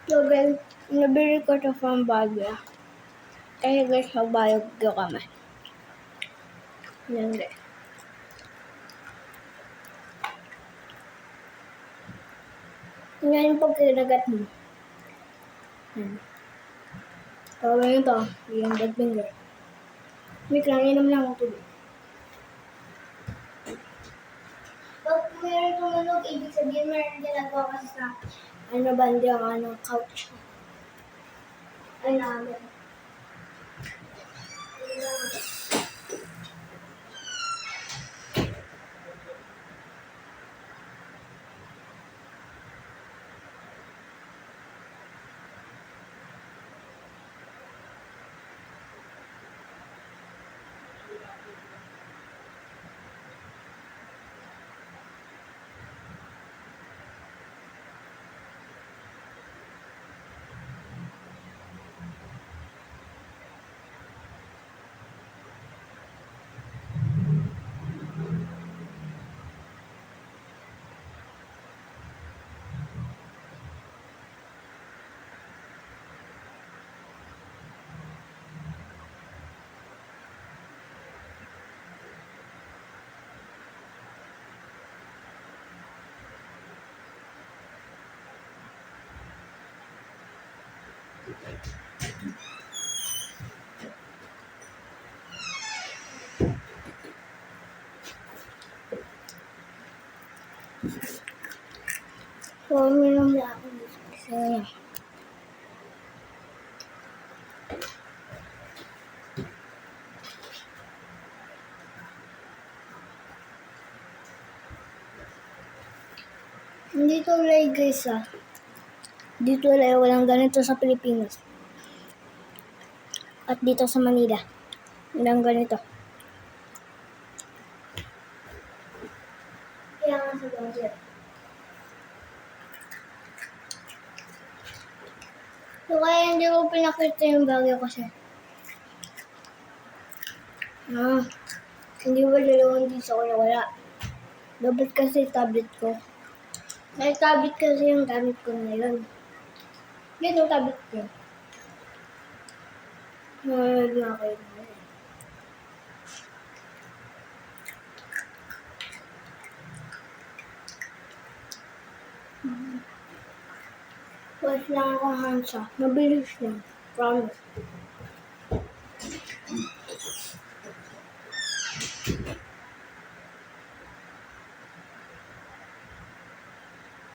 So guys, nabili ko to from Baguio. Kaya guys, magbayog ko kami. Yan guys. Yan yung pagkinagat mo. Tawag yun to. Yung dead finger. Wait lang, inom lang ako tubig. Pag meron tumunog, ibig sabihin meron ginagawa kasi sa bandi ang couch. Ay namin. So, uminom lang ako dito kasi dito ulay guys Dito ulay walang ganito sa Pilipinas. At dito sa Manila, walang ganito. Kaya nga sa budget. So kaya hindi ko pinakita yung bagay kasi. Hindi ba dalawang dito ko wala. Dapat kasi tablet ko. May tablet kasi yung gamit ko ngayon. Dito tablet ko. Nanonood na kayo ngayon. Watch lang ako hands off. Mabilis lang. Promise.